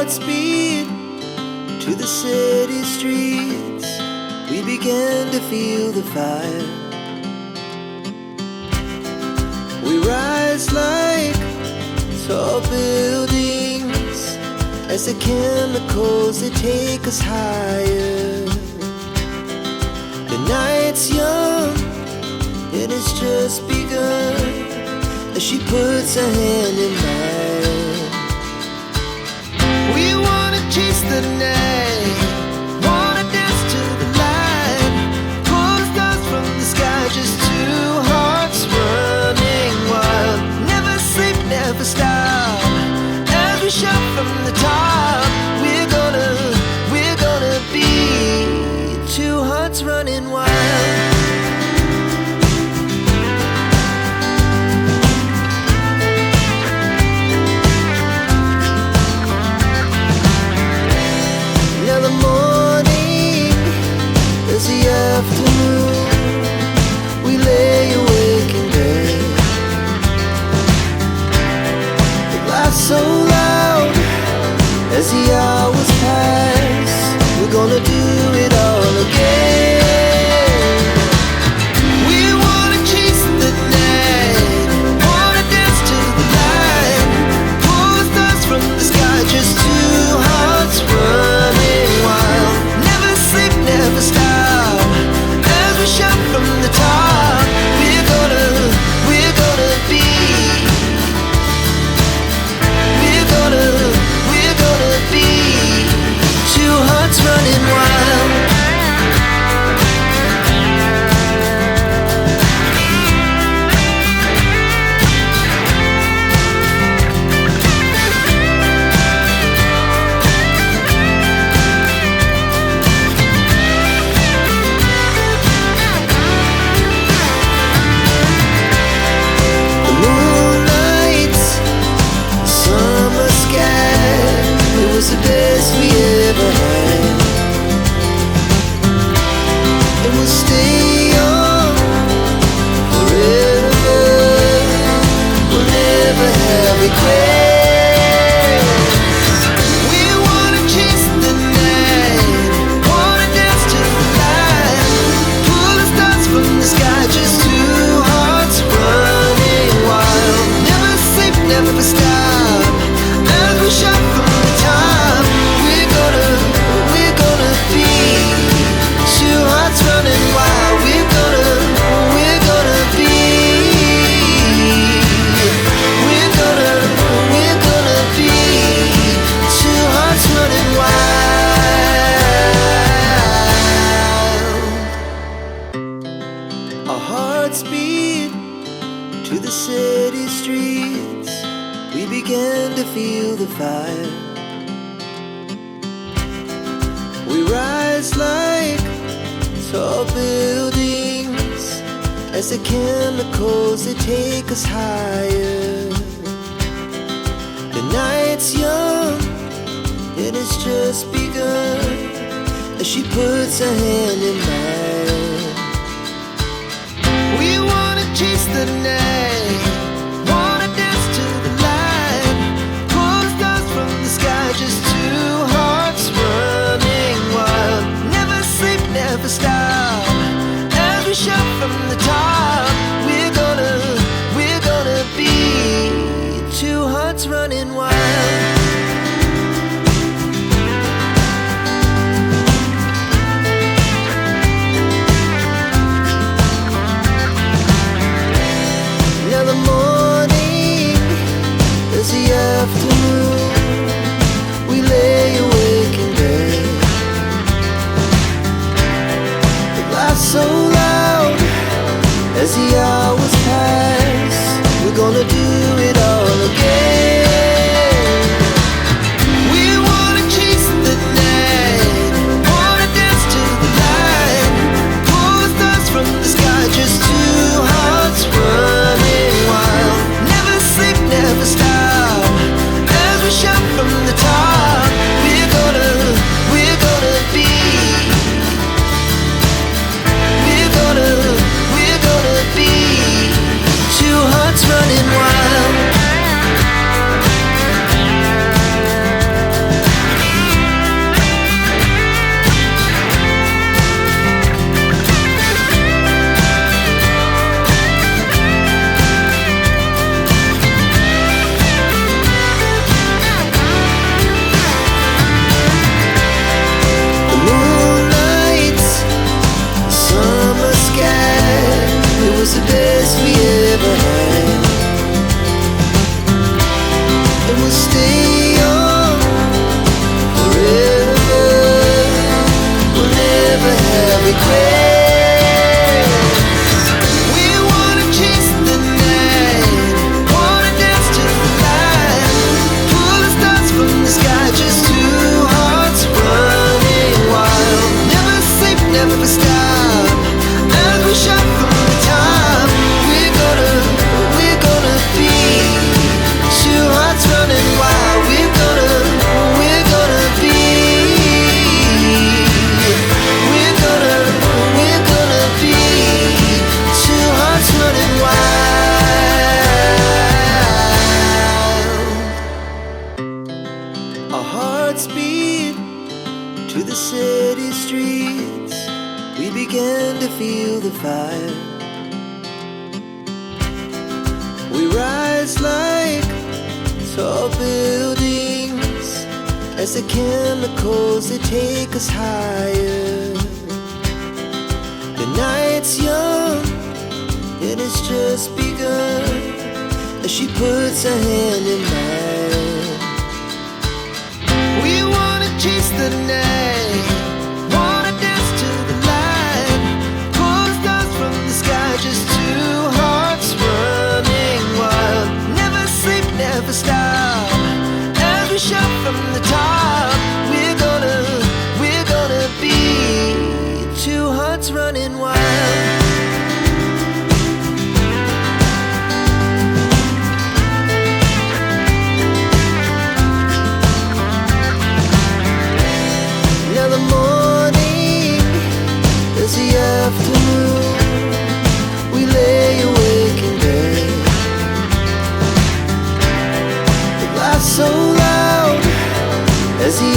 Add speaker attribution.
Speaker 1: hearts beat to the city streets. We began to feel the fire. We rise like tall buildings as the chemicals they take us higher. The night's young and it's just begun as she puts her hand in mine. We wanna chase the night, wanna dance to the light, pull the stars from the sky, just two hearts running wild. Never sleep, never stop, as we shout from the top. We're gonna be two hearts running wild. Afternoon, we lay awake in bed. The laughs so loud as the hours pass. We're gonna do it all again. We wanna chase the night, wanna dance to the light, pull the stars from the sky, just two hearts running wild. Never sleep, never stop, shout from the top. We're gonna be. We're gonna be two hearts running wild. The best we ever had, and we'll stay on forever. We'll never have regrets. We wanna chase the night, wanna dance to the light, pull the stars from the sky, just two hearts running wild. Never sleep, never stop, as we shout from the top. We're gonna be two hearts running wild. We're gonna be. We're gonna be two hearts running wild. Our hearts beat to the city streets. We began to feel the fire. We rise like tall buildings as the chemicals they take us higher. The night's young and it's just begun as she puts her hand in mine. We wanna chase the night, wanna dance to the light, pull the stars from the sky, just two hearts running wild. Never sleep, never stop, as we shout from the top. We're gonna be two hearts running wild. Now the morning is the afternoon. We lay awake in bed. The laughs so loud as the hours pass. We're gonna do it all again. We wanna chase the night, wanna dance to the light, pull the stars from the sky, just two hearts running wild. Never sleep, never stop, to the city streets, we began to feel the fire. We rise like tall buildings as the chemicals, they take us higher. The night's young and it's just begun as she puts her hand in mine. We wanna chase the night, wanna dance to the light, pull stars from the sky, just two hearts running wild. Never sleep, never stop, as we shout from the top. We're gonna be two hearts running wild. The afternoon, we lay awake in bed. It laughs so loud as the